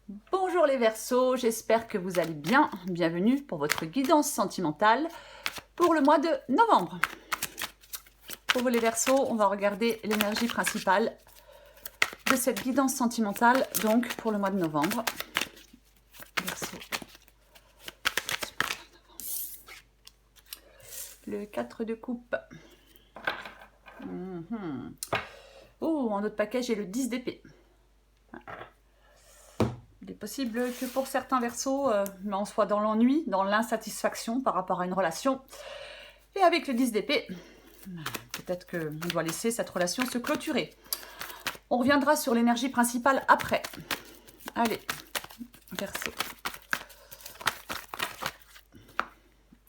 Bonjour les Verseaux, j'espère que vous allez bien. Bienvenue pour votre guidance sentimentale pour le mois de novembre. Pour vous les Verseaux, on va regarder l'énergie principale de cette guidance sentimentale, donc pour le mois de novembre. Verseau. Le 4 de coupe. Oh, en autre paquet, j'ai le 10 d'épée. Il est possible que pour certains Verseaux, on soit dans l'ennui, dans l'insatisfaction par rapport à une relation. Et avec le 10 d'épée, peut-être qu'on doit laisser cette relation se clôturer. On reviendra sur l'énergie principale après. Allez, Verseau.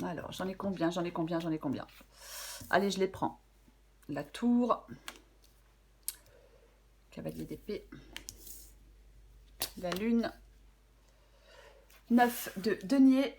Alors, j'en ai combien? Allez, je les prends. La tour, cavalier d'épée, la lune, 9 de denier,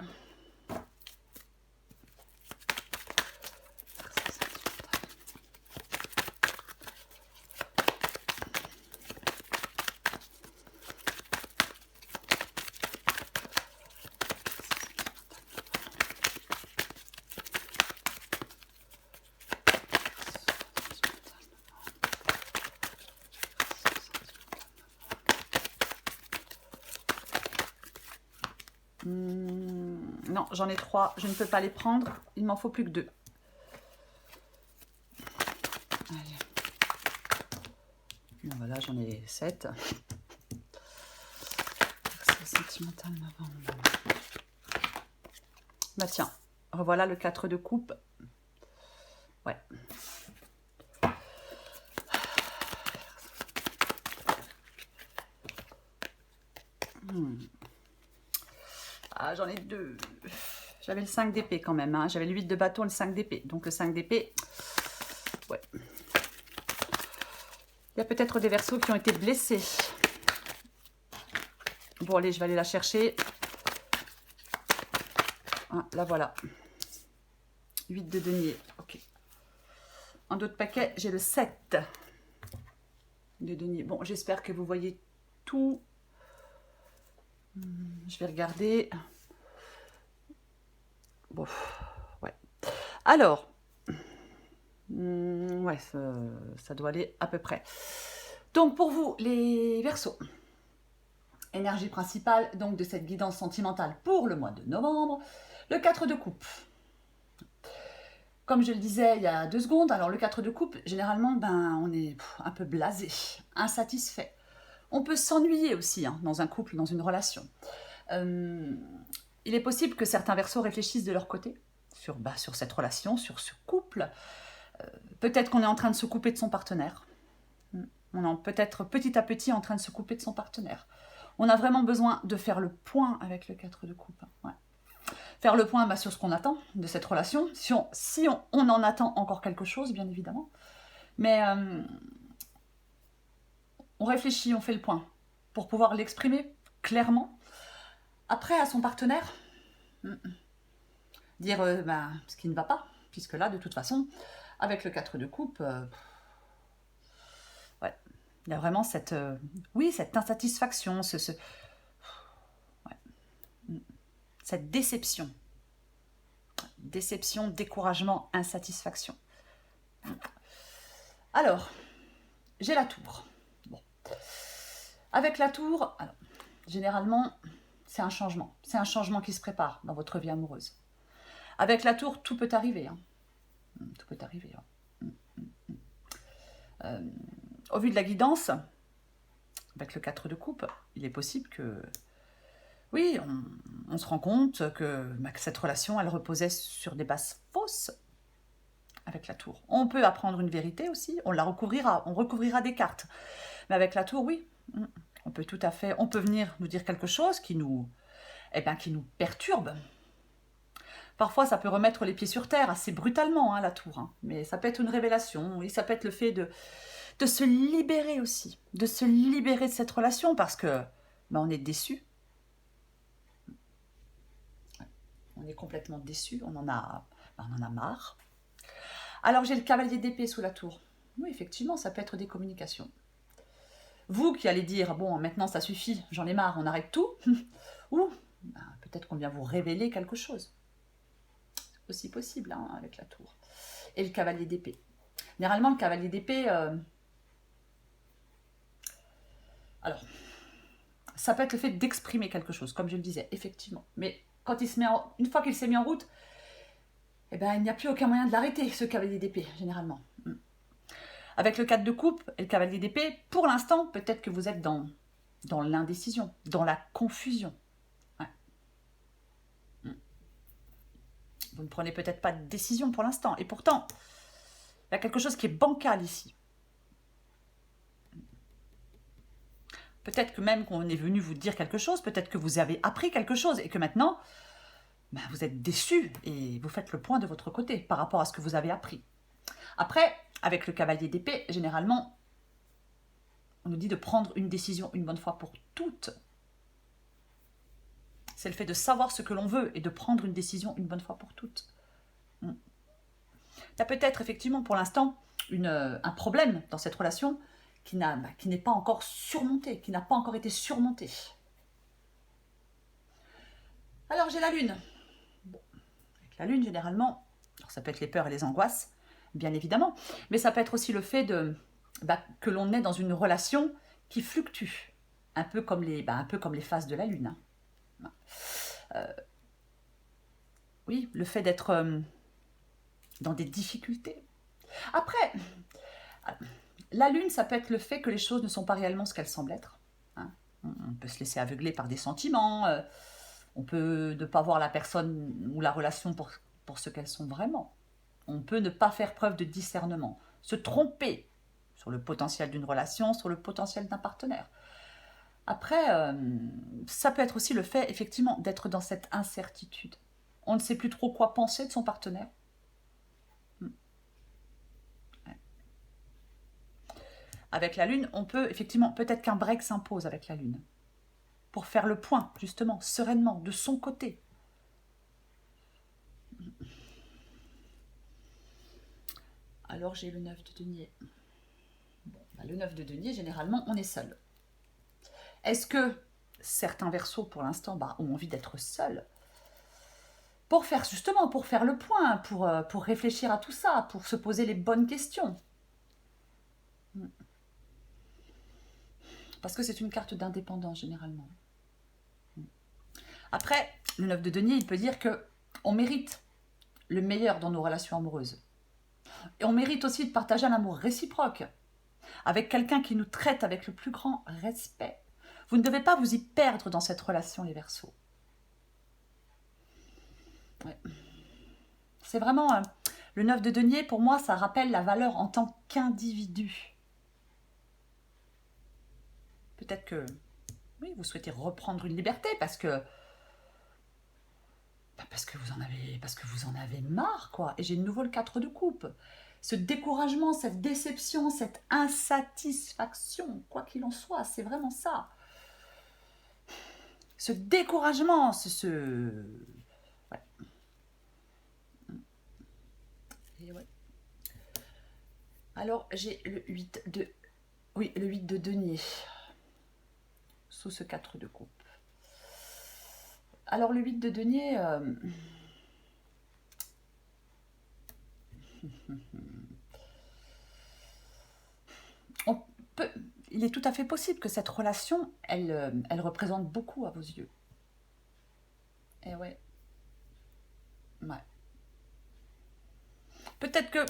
non, j'en ai 3, je ne peux pas les prendre, il m'en faut plus que 2. Allez. Bon, voilà, j'en ai 7. Sentimental novembre. Bah tiens, revoilà le 4 de coupe. Ouais. Ah, j'en ai 2. J'avais le 5 d'épée quand même. Hein. J'avais le 8 de bâton et le 5 d'épée. Donc le 5 d'épée, ouais. Il y a peut-être des Verseaux qui ont été blessés. Bon, allez, je vais aller la chercher. Ah, là, voilà. 8 de denier. Ok. En d'autres paquets, j'ai le 7 de denier. Bon, j'espère que vous voyez tout. Je vais regarder. Bon, ouais. Alors, ouais, ça doit aller à peu près. Donc, pour vous, les Verseaux, énergie principale donc de cette guidance sentimentale pour le mois de novembre, le 4 de coupe. Comme je le disais il y a 2 secondes, alors le 4 de coupe, généralement, on est un peu blasé, insatisfait. On peut s'ennuyer aussi hein, dans un couple, dans une relation. Il est possible que certains Verseaux réfléchissent de leur côté sur cette relation, sur ce couple. Peut-être qu'on est en train de se couper de son partenaire. On est peut-être petit à petit en train de se couper de son partenaire. On a vraiment besoin de faire le point avec le 4 de coupe. Ouais. Faire le point sur ce qu'on attend de cette relation, si on en attend encore quelque chose, bien évidemment. Mais on réfléchit, on fait le point pour pouvoir l'exprimer clairement. Après, à son partenaire, dire ce qui ne va pas, puisque là, de toute façon, avec le 4 de coupe, ouais, il y a vraiment cette insatisfaction, cette déception. Déception, découragement, insatisfaction. Alors, j'ai la tour. Bon. Avec la tour, alors, généralement, c'est un changement. C'est un changement qui se prépare dans votre vie amoureuse. Avec la tour, tout peut arriver. Hein. Tout peut arriver. Hein. Au vu de la guidance, avec le 4 de coupe, il est possible que, oui, on se rend compte que cette relation, elle reposait sur des bases fausses avec la tour. On peut apprendre une vérité aussi, on recouvrira des cartes. Mais avec la tour, oui, on peut tout à fait, on peut venir nous dire quelque chose qui nous perturbe. Parfois, ça peut remettre les pieds sur terre assez brutalement, hein, la tour. Hein. Mais ça peut être une révélation, et ça peut être le fait de se libérer aussi, de se libérer de cette relation parce que on est déçu. On est complètement déçu, on en a marre. Alors, j'ai le cavalier d'épée sous la tour. Oui, effectivement, ça peut être des communications. Vous qui allez dire, bon, maintenant ça suffit, j'en ai marre, on arrête tout. Ou ben, peut-être qu'on vient vous révéler quelque chose. C'est aussi possible hein, avec la tour. Et le cavalier d'épée. Généralement, le cavalier d'épée... alors, ça peut être le fait d'exprimer quelque chose, comme je le disais, effectivement. Mais quand une fois qu'il s'est mis en route, eh ben, il n'y a plus aucun moyen de l'arrêter, ce cavalier d'épée, généralement. Avec le 4 de coupe et le cavalier d'épée, pour l'instant, peut-être que vous êtes dans l'indécision, dans la confusion. Ouais. Vous ne prenez peut-être pas de décision pour l'instant. Et pourtant, il y a quelque chose qui est bancal ici. Peut-être que même qu'on est venu vous dire quelque chose, peut-être que vous avez appris quelque chose et que maintenant, ben, vous êtes déçu et vous faites le point de votre côté par rapport à ce que vous avez appris. Après, avec le cavalier d'épée, généralement, on nous dit de prendre une décision une bonne fois pour toutes. C'est le fait de savoir ce que l'on veut et de prendre une décision une bonne fois pour toutes. Il y a peut-être effectivement pour l'instant un problème dans cette relation qui n'est pas encore surmonté, qui n'a pas encore été surmonté. Alors j'ai la lune. Bon, avec la lune généralement, alors ça peut être les peurs et les angoisses, bien évidemment, mais ça peut être aussi le fait que l'on est dans une relation qui fluctue, un peu comme les phases de la lune. Oui, le fait d'être dans des difficultés. Après, la lune, ça peut être le fait que les choses ne sont pas réellement ce qu'elles semblent être. Hein. On peut se laisser aveugler par des sentiments, on peut ne pas voir la personne ou la relation pour ce qu'elles sont vraiment. On peut ne pas faire preuve de discernement, se tromper sur le potentiel d'une relation, sur le potentiel d'un partenaire. Après, ça peut être aussi le fait, effectivement, d'être dans cette incertitude. On ne sait plus trop quoi penser de son partenaire. Avec la Lune, on peut, effectivement, peut-être qu'un break s'impose avec la Lune. Pour faire le point, justement, sereinement, de son côté. Alors, j'ai le 9 de denier. Bon, le 9 de denier, généralement, on est seul. Est-ce que certains Verseaux, pour l'instant, ont envie d'être seuls pour faire le point, pour réfléchir à tout ça, pour se poser les bonnes questions. Parce que c'est une carte d'indépendance, généralement. Après, le 9 de denier, il peut dire qu'on mérite le meilleur dans nos relations amoureuses. Et on mérite aussi de partager un amour réciproque, avec quelqu'un qui nous traite avec le plus grand respect. Vous ne devez pas vous y perdre dans cette relation, les Verseaux. Ouais. C'est vraiment... le 9 de denier, pour moi, ça rappelle la valeur en tant qu'individu. Peut-être que, oui, vous souhaitez reprendre une liberté parce que vous en avez marre, quoi. Et j'ai de nouveau le 4 de coupe. Ce découragement, cette déception, cette insatisfaction, quoi qu'il en soit, c'est vraiment ça. Ce découragement, ouais. Et ouais. Alors, j'ai le 8 de... Oui, le 8 de denier. Sous ce 4 de coupe. Alors, le 8 de denier... il est tout à fait possible que cette relation, elle représente beaucoup à vos yeux. Et ouais. Ouais. Peut-être que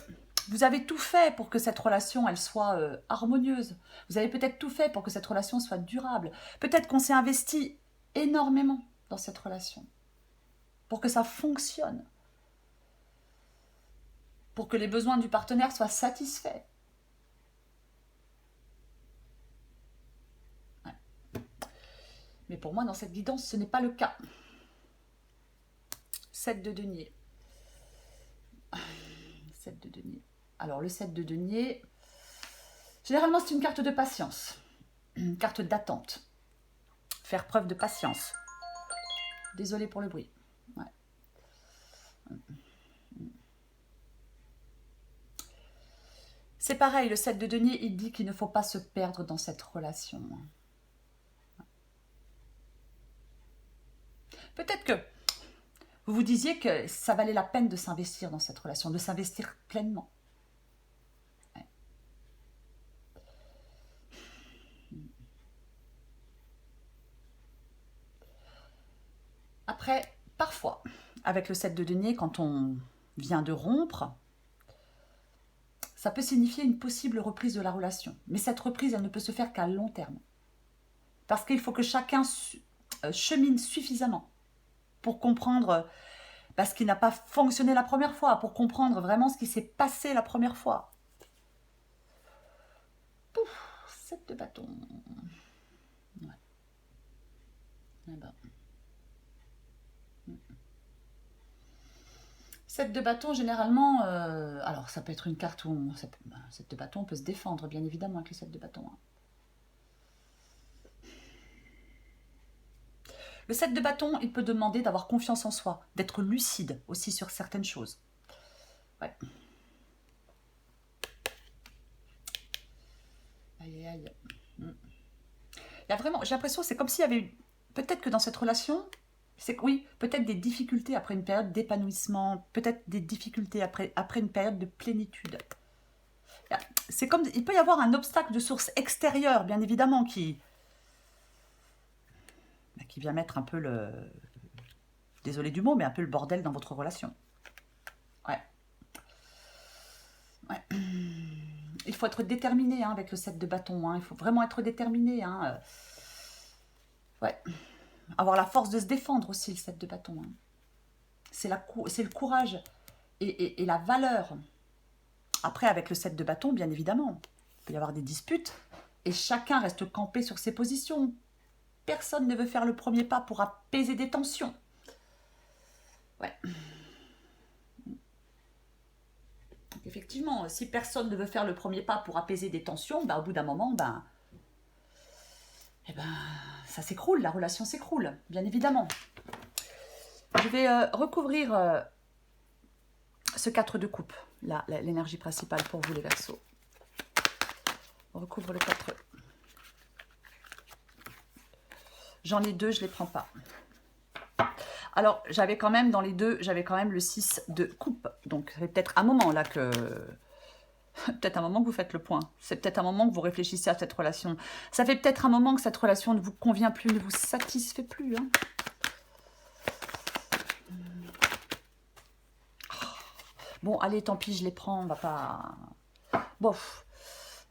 vous avez tout fait pour que cette relation, elle soit harmonieuse. Vous avez peut-être tout fait pour que cette relation soit durable. Peut-être qu'on s'est investi énormément dans cette relation. Pour que ça fonctionne. Pour que les besoins du partenaire soient satisfaits. Ouais. Mais pour moi, dans cette guidance, ce n'est pas le cas. 7 de denier. 7 de denier. Alors, le 7 de denier, généralement, c'est une carte de patience. Une carte d'attente. Faire preuve de patience. Désolée pour le bruit. Ouais. C'est pareil, le 7 de denier, il dit qu'il ne faut pas se perdre dans cette relation. Peut-être que vous vous disiez que ça valait la peine de s'investir dans cette relation, de s'investir pleinement. Ouais. Après, parfois, avec le 7 de denier, quand on vient de rompre, ça peut signifier une possible reprise de la relation. Mais cette reprise, elle ne peut se faire qu'à long terme. Parce qu'il faut que chacun chemine suffisamment pour comprendre ce qui n'a pas fonctionné la première fois, pour comprendre vraiment ce qui s'est passé la première fois. Pouf, 7 de bâton. Ouais. Eh ben. 7 de bâton, généralement, alors ça peut être une carte où 7 de bâton, on peut se défendre, bien évidemment, avec le 7 de bâton. Hein. Le 7 de bâton, il peut demander d'avoir confiance en soi, d'être lucide aussi sur certaines choses. Ouais. Aïe, aïe. Il y a vraiment, j'ai l'impression, c'est comme s'il y avait eu, peut-être que dans cette relation, oui, peut-être des difficultés après une période d'épanouissement, peut-être des difficultés après une période de plénitude. C'est comme, il peut y avoir un obstacle de source extérieure, bien évidemment, qui vient mettre un peu le, désolé du mot, mais un peu le bordel dans votre relation. Ouais. Ouais. Il faut être déterminé hein, avec le 7 de bâton. Hein. Il faut vraiment être déterminé. Hein. Ouais. Avoir la force de se défendre aussi, le 7 de bâton. Hein. C'est le courage et la valeur. Après, avec le 7 de bâton, bien évidemment, il peut y avoir des disputes et chacun reste campé sur ses positions. Personne ne veut faire le premier pas pour apaiser des tensions. Ouais. Effectivement, si personne ne veut faire le premier pas pour apaiser des tensions, au bout d'un moment, ça s'écroule, la relation s'écroule, bien évidemment. Je vais recouvrir ce 4 de coupe, l'énergie principale pour vous les Verseaux. On recouvre le 4. J'en ai 2, je ne les prends pas. Alors, j'avais quand même, dans les 2, j'avais quand même le 6 de coupe. Donc, c'est peut-être un moment là que... peut-être un moment que vous faites le point. C'est peut-être un moment que vous réfléchissez à cette relation. Ça fait peut-être un moment que cette relation ne vous convient plus, ne vous satisfait plus. Hein. Bon, allez, tant pis, je les prends, on va pas... Bof.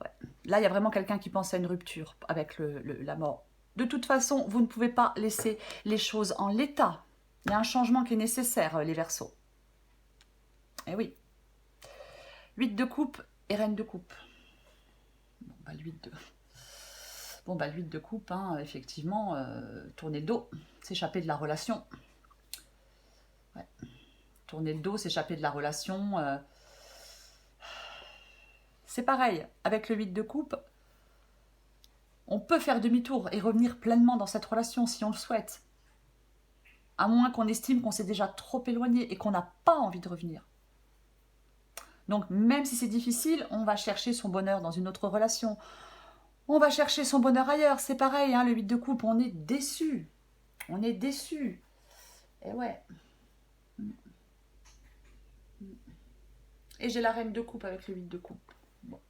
Ouais. Là, il y a vraiment quelqu'un qui pense à une rupture avec la mort. De toute façon, vous ne pouvez pas laisser les choses en l'état. Il y a un changement qui est nécessaire, les Verseaux. Eh oui. 8 de coupe et reine de coupe. Bon, le 8 de... Bon, le 8 de coupe, hein, effectivement, tourner le dos, s'échapper de la relation. Ouais. Tourner le dos, s'échapper de la relation. C'est pareil, avec le 8 de coupe, on peut faire demi-tour et revenir pleinement dans cette relation si on le souhaite. À moins qu'on estime qu'on s'est déjà trop éloigné et qu'on n'a pas envie de revenir. Donc, même si c'est difficile, on va chercher son bonheur dans une autre relation. On va chercher son bonheur ailleurs. C'est pareil, hein, le 8 de coupe, on est déçu. On est déçu. Et ouais. Et j'ai la reine de coupe avec le 8 de coupe. Bon.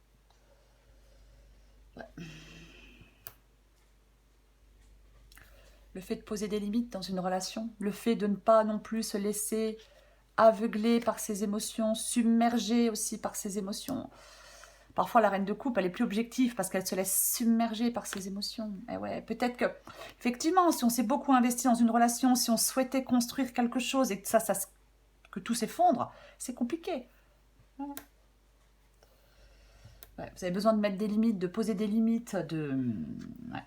Ouais. Le fait de poser des limites dans une relation, le fait de ne pas non plus se laisser aveugler par ses émotions, submerger aussi par ses émotions. Parfois, la reine de coupe, elle est plus objective parce qu'elle se laisse submerger par ses émotions. Et ouais, peut-être que, effectivement, si on s'est beaucoup investi dans une relation, si on souhaitait construire quelque chose et que tout s'effondre, c'est compliqué. Ouais. Ouais, vous avez besoin de mettre des limites, de poser des limites, de... Ouais.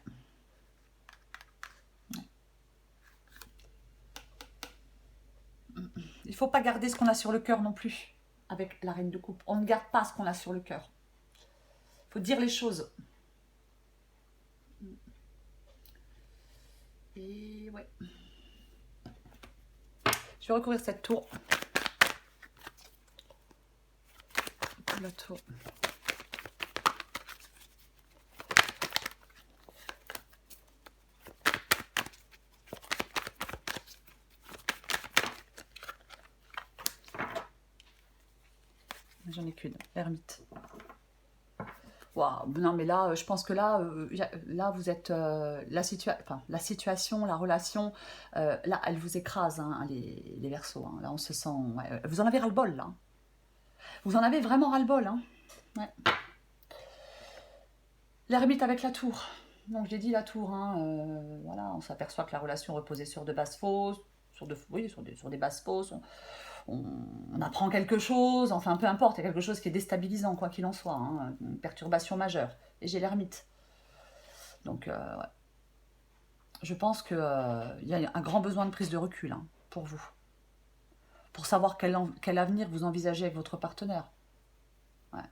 Il ne faut pas garder ce qu'on a sur le cœur non plus avec la reine de coupe. On ne garde pas ce qu'on a sur le cœur. Il faut dire les choses. Et ouais. Je vais recouvrir cette tour. La tour. J'en ai qu'une, l'ermite. Waouh, non mais là, je pense que là, là vous êtes la situation, la relation, là, elle vous écrase, hein, les Verseaux. Hein. Là, on se sent, ouais, vous en avez ras-le-bol là. Vous en avez vraiment ras-le-bol, hein. Ouais. L'ermite avec la tour. Donc j'ai dit la tour, hein, voilà, on s'aperçoit que la relation reposait sur de bases fausses, oui, sur des bases fausses. On apprend quelque chose, enfin peu importe, il y a quelque chose qui est déstabilisant, quoi qu'il en soit, hein, une perturbation majeure. Et j'ai l'ermite. Donc, ouais. Je pense qu'il y a un grand besoin de prise de recul, hein, pour vous. Pour savoir quel avenir vous envisagez avec votre partenaire. Ouais.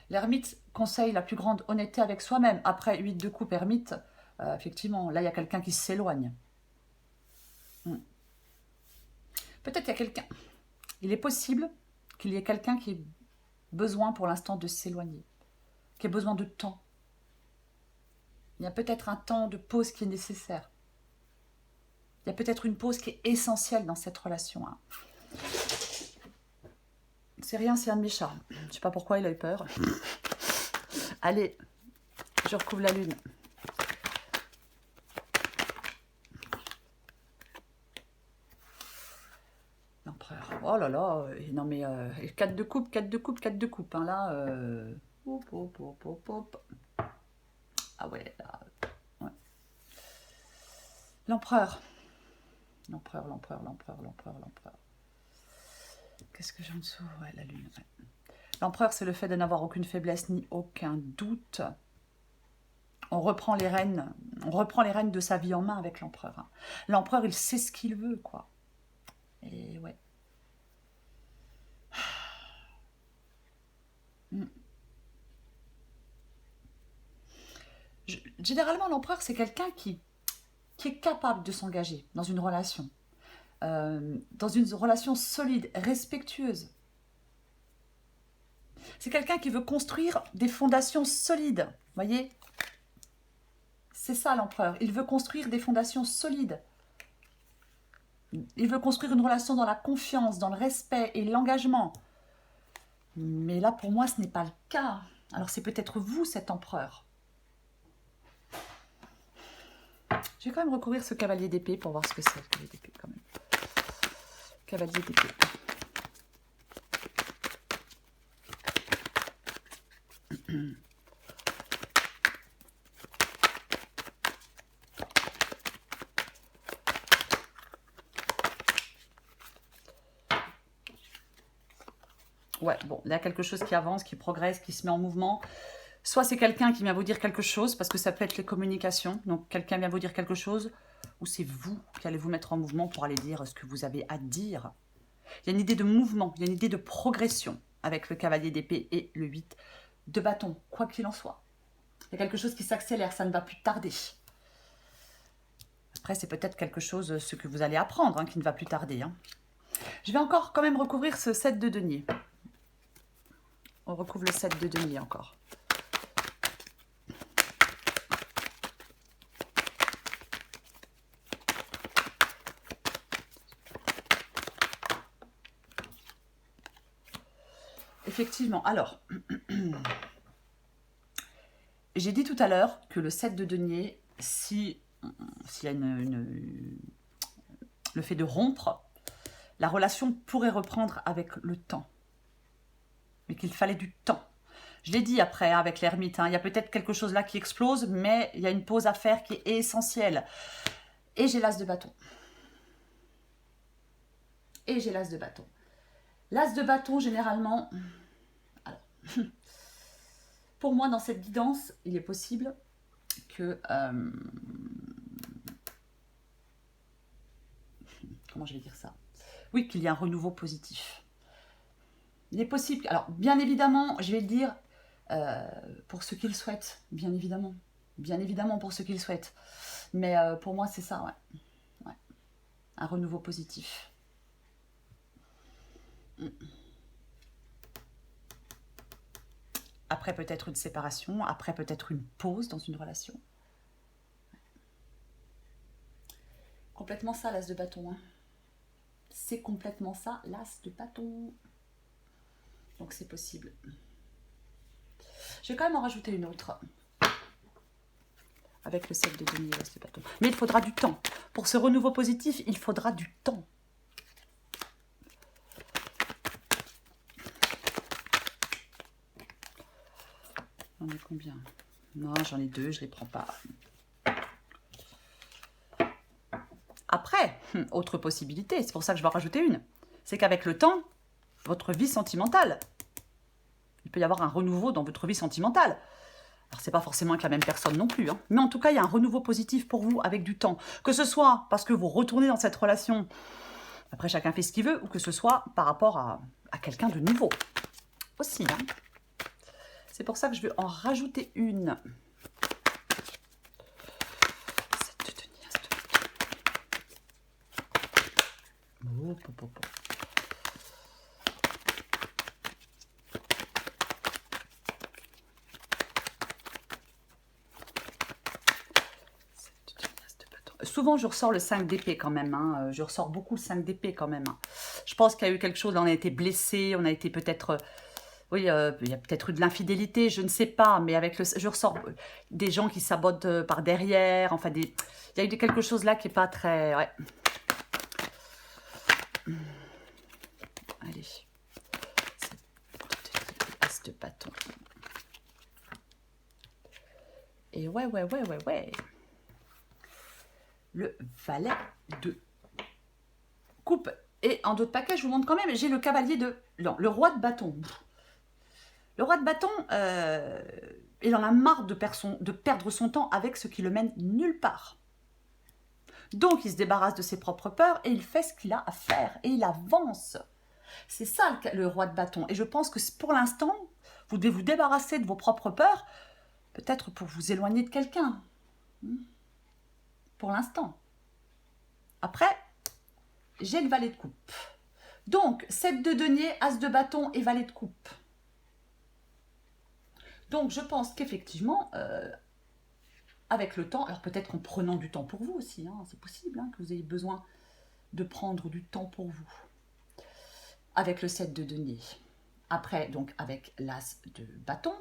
L'ermite conseille la plus grande honnêteté avec soi-même. Après 8 de coupe ermite, effectivement, là il y a quelqu'un qui s'éloigne. Peut-être il y a quelqu'un. Il est possible qu'il y ait quelqu'un qui ait besoin pour l'instant de s'éloigner, qui ait besoin de temps. Il y a peut-être un temps de pause qui est nécessaire. Il y a peut-être une pause qui est essentielle dans cette relation. Hein. C'est rien, c'est un de mes chats. Je ne sais pas pourquoi il a eu peur. Allez, je recouvre la lune. L'empereur. Oh là là, non mais 4 de coupe, 4 de coupe, 4 de coupe. Hein, là, hop, hop, hop, hop, hop. Ah ouais, là, ouais. L'empereur. L'empereur, l'empereur, l'empereur, l'empereur, l'empereur. Qu'est-ce que j'ai en dessous? Ouais, la lune. Ouais. L'empereur, c'est le fait de n'avoir aucune faiblesse ni aucun doute. On reprend les rênes de sa vie en main avec l'empereur. Hein. L'empereur, il sait ce qu'il veut, quoi. Et ouais. Généralement, l'empereur, c'est quelqu'un qui est capable de s'engager dans une relation. Dans une relation solide, respectueuse. C'est quelqu'un qui veut construire des fondations solides. Vous voyez? C'est ça l'empereur. Il veut construire des fondations solides. Il veut construire une relation dans la confiance, dans le respect et l'engagement. Mais là, pour moi, ce n'est pas le cas. Alors, c'est peut-être vous, cet empereur. Je vais quand même recouvrir ce cavalier d'épée pour voir ce que c'est, le cavalier d'épée, quand même. Cavalier d'épée. Ouais, bon, il y a quelque chose qui avance, qui progresse, qui se met en mouvement. Soit c'est quelqu'un qui vient vous dire quelque chose, parce que ça peut être les communications. Donc, quelqu'un vient vous dire quelque chose, ou c'est vous qui allez vous mettre en mouvement pour aller dire ce que vous avez à dire. Il y a une idée de mouvement, il y a une idée de progression avec le cavalier d'épée et le 8 de bâton, quoi qu'il en soit. Il y a quelque chose qui s'accélère, ça ne va plus tarder. Après, c'est peut-être quelque chose, ce que vous allez apprendre, hein, qui ne va plus tarder. Hein. Je vais encore quand même recouvrir ce 7 de denier. On recouvre le 7 de denier encore. Effectivement, alors, j'ai dit tout à l'heure que le 7 de denier, s'il y a le fait de rompre, la relation pourrait reprendre avec le temps. Mais qu'il fallait du temps. Je l'ai dit après hein, avec l'ermite, hein, il y a peut-être quelque chose là qui explose, mais il y a une pause à faire qui est essentielle. Et j'ai l'as de bâton. Et j'ai l'as de bâton. L'as de bâton, généralement... Alors, pour moi, dans cette guidance, il est possible que... comment je vais dire ça? Oui, qu'il y ait un renouveau positif. Il est possible... Alors, bien évidemment, je vais le dire, pour ceux qui le souhaitent, bien évidemment. Bien évidemment pour ceux qui le souhaitent. Mais pour moi, c'est ça, ouais. Ouais. Un renouveau positif. Après peut-être une séparation, après peut-être une pause dans une relation. Complètement ça, l'as de bâton. Hein. C'est complètement ça, l'as de bâton. Donc c'est possible. Je vais quand même en rajouter une autre. Avec le 7 de denier, c'est pas tout. Mais il faudra du temps. Pour ce renouveau positif, il faudra du temps. J'en ai combien? Non, j'en ai 2, je les prends pas. Après, autre possibilité, c'est pour ça que je vais en rajouter une. C'est qu'avec le temps, votre vie sentimentale, il peut y avoir un renouveau dans votre vie sentimentale. Alors, c'est pas forcément avec la même personne non plus, hein. Mais en tout cas, il y a un renouveau positif pour vous avec du temps. Que ce soit parce que vous retournez dans cette relation, après chacun fait ce qu'il veut, ou que ce soit par rapport à quelqu'un de nouveau. Aussi, hein. C'est pour ça que je vais en rajouter une. Oh, souvent, je ressors le 5 d'épée quand même. Hein. Je ressors beaucoup le 5 d'épée quand même. Hein. Je pense qu'il y a eu quelque chose, on a été blessé, on a été peut-être... oui, il y a peut-être eu de l'infidélité, je ne sais pas, mais avec le... Je ressors des gens qui sabotent par derrière, enfin, il y a eu quelque chose là qui n'est pas très... Ouais. Allez. As de bâton. Et ouais. Le valet de coupe. Et en d'autres paquets, je vous montre quand même, j'ai le cavalier de... Non, le roi de bâton. Le roi de bâton, il en a marre de perdre son temps avec ce qui le mène nulle part. Donc, il se débarrasse de ses propres peurs et il fait ce qu'il a à faire. Et il avance. C'est ça le roi de bâton. Et je pense que pour l'instant, vous devez vous débarrasser de vos propres peurs, peut-être pour vous éloigner de quelqu'un. Pour l'instant. Après, j'ai le valet de coupe. Donc, 7 de denier, as de bâton et valet de coupe. Donc, je pense qu'effectivement, avec le temps, alors peut-être qu'en prenant du temps pour vous aussi, hein, c'est possible hein, que vous ayez besoin de prendre du temps pour vous. Avec le 7 de denier. Après, donc, avec l'as de bâton,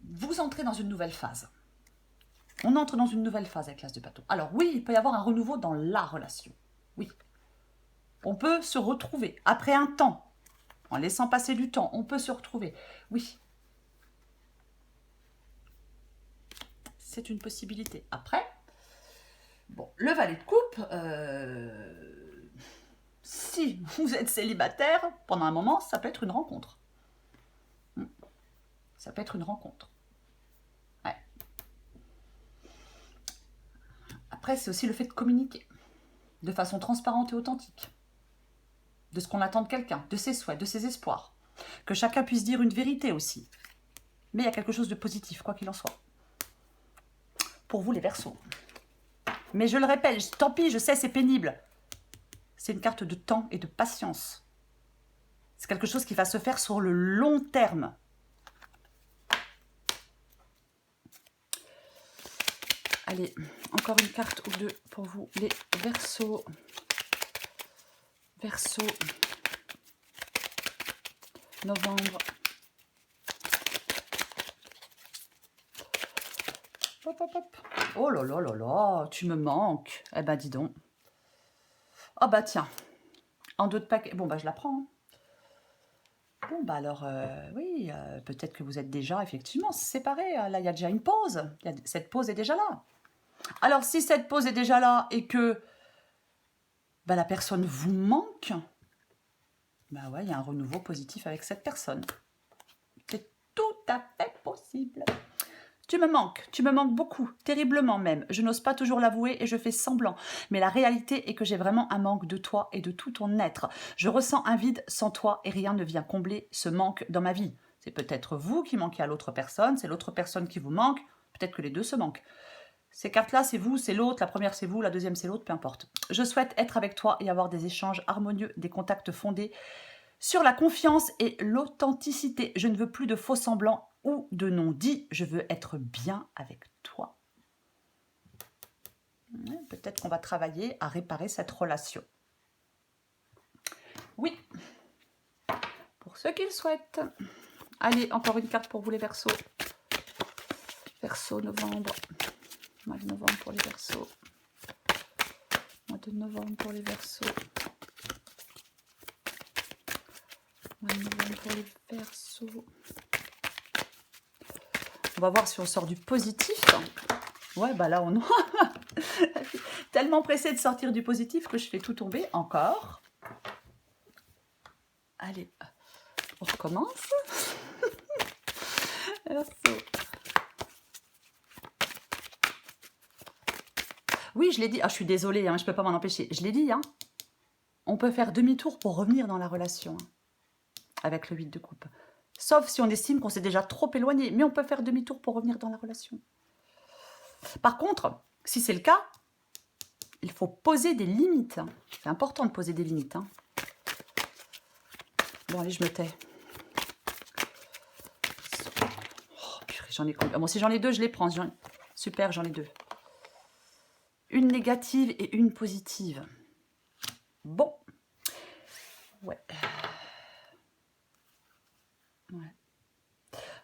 vous entrez dans une nouvelle phase. On entre dans une nouvelle phase avec l'as de bâton. Alors oui, il peut y avoir un renouveau dans la relation. Oui. On peut se retrouver après un temps. En laissant passer du temps, on peut se retrouver. Oui. C'est une possibilité. Après, bon, le valet de coupe, si vous êtes célibataire, pendant un moment, ça peut être une rencontre. Ça peut être une rencontre. Ouais. Après, c'est aussi le fait de communiquer de façon transparente et authentique. De ce qu'on attend de quelqu'un, de ses souhaits, de ses espoirs. Que chacun puisse dire une vérité aussi. Mais il y a quelque chose de positif, quoi qu'il en soit. Pour vous, les Verseaux. Mais je le répète, tant pis, je sais, c'est pénible. C'est une carte de temps et de patience. C'est quelque chose qui va se faire sur le long terme. Allez, encore une carte ou deux pour vous, les Verseaux. Verseau, novembre. Hop, hop, hop. Oh là là là là, tu me manques. Eh ben dis donc. Ah bah tiens, en d'autres paquets. Bon bah je la prends. Bon bah alors, oui, peut-être que vous êtes déjà effectivement séparés. Là, il y a déjà une pause. Cette pause est déjà là. Alors si cette pause est déjà là et que bah, la personne vous manque, bah ouais, il y a un renouveau positif avec cette personne. C'est tout à fait possible. Tu me manques beaucoup, terriblement même. Je n'ose pas toujours l'avouer et je fais semblant. Mais la réalité est que j'ai vraiment un manque de toi et de tout ton être. Je ressens un vide sans toi et rien ne vient combler ce manque dans ma vie. C'est peut-être vous qui manquez à l'autre personne, c'est l'autre personne qui vous manque, peut-être que les deux se manquent. Ces cartes-là, c'est vous, c'est l'autre, la première c'est vous, la deuxième c'est l'autre, peu importe. Je souhaite être avec toi et avoir des échanges harmonieux, des contacts fondés sur la confiance et l'authenticité. Je ne veux plus de faux semblants ou de non-dits. Je veux être bien avec toi. Peut-être qu'on va travailler à réparer cette relation. Oui. qu'il souhaite. Allez, encore une carte pour vous les Verseaux. Verseau, novembre. Mois de novembre pour les Verseaux. Mois de novembre pour les Verseaux. Mois de novembre pour les Verseaux. On va voir si on sort du positif. Ouais, bah là, on... Tellement pressée de sortir du positif que je fais tout tomber. Encore. Allez, on recommence. Verseau. Oui, je l'ai dit. Ah, je suis désolée, hein, je ne peux pas m'en empêcher. Je l'ai dit, hein. On peut faire demi-tour pour revenir dans la relation. Hein, avec le 8 de coupe. Sauf si on estime qu'on s'est déjà trop éloigné. Mais on peut faire demi-tour pour revenir dans la relation. Par contre, si c'est le cas, il faut poser des limites. Hein. C'est important de poser des limites. Hein. Bon, allez, je me tais. Oh, purée, j'en ai combien? Bon, si j'en ai deux, je les prends. Super, j'en ai deux. Une négative et une positive. Bon. Ouais. Ouais.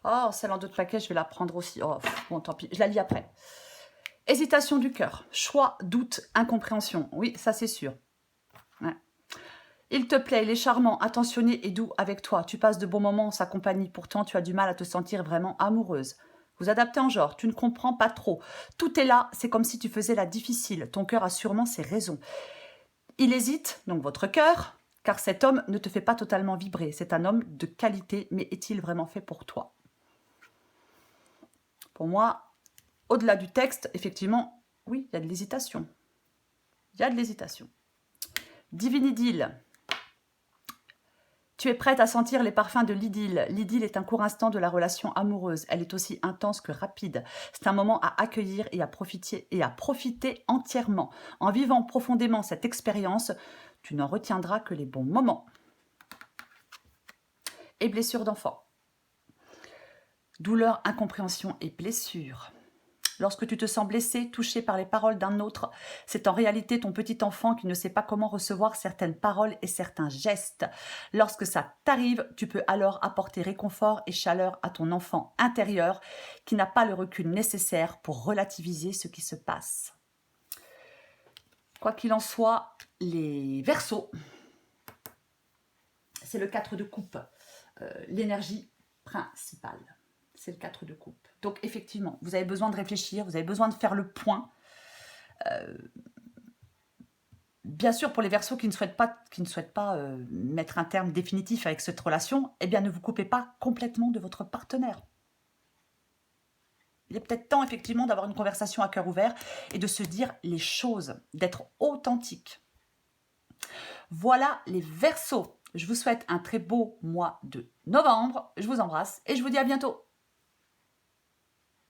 Oh, celle en d'autres paquets, je vais la prendre aussi. Oh, bon, tant pis, je la lis après. Hésitation du cœur. Choix, doute, incompréhension. Oui, ça c'est sûr. Ouais. Il te plaît, il est charmant, attentionné et doux avec toi. Tu passes de bons moments en sa compagnie. Pourtant, tu as du mal à te sentir vraiment amoureuse. Vous adaptez en genre, tu ne comprends pas trop. Tout est là, c'est comme si tu faisais la difficile. Ton cœur a sûrement ses raisons. Il hésite, donc votre cœur, car cet homme ne te fait pas totalement vibrer. C'est un homme de qualité, mais est-il vraiment fait pour toi? Pour moi, au-delà du texte, effectivement, oui, il y a de l'hésitation. Il y a de l'hésitation. Divine idylle. Tu es prête à sentir les parfums de l'idylle. L'idylle est un court instant de la relation amoureuse. Elle est aussi intense que rapide. C'est un moment à accueillir et à profiter entièrement. En vivant profondément cette expérience, tu n'en retiendras que les bons moments. Et blessure d'enfant. Douleur, incompréhension et blessure. Lorsque tu te sens blessé, touché par les paroles d'un autre, c'est en réalité ton petit enfant qui ne sait pas comment recevoir certaines paroles et certains gestes. Lorsque ça t'arrive, tu peux alors apporter réconfort et chaleur à ton enfant intérieur qui n'a pas le recul nécessaire pour relativiser ce qui se passe. Quoi qu'il en soit, les Verseaux, c'est le 4 de coupe, l'énergie principale. C'est le 4 de coupe. Donc, effectivement, vous avez besoin de réfléchir, vous avez besoin de faire le point. Bien sûr, pour les Verseaux qui ne souhaitent pas mettre un terme définitif avec cette relation, eh bien, ne vous coupez pas complètement de votre partenaire. Il est peut-être temps, effectivement, d'avoir une conversation à cœur ouvert et de se dire les choses, d'être authentique. Voilà les Verseaux. Je vous souhaite un très beau mois de novembre. Je vous embrasse et je vous dis à bientôt.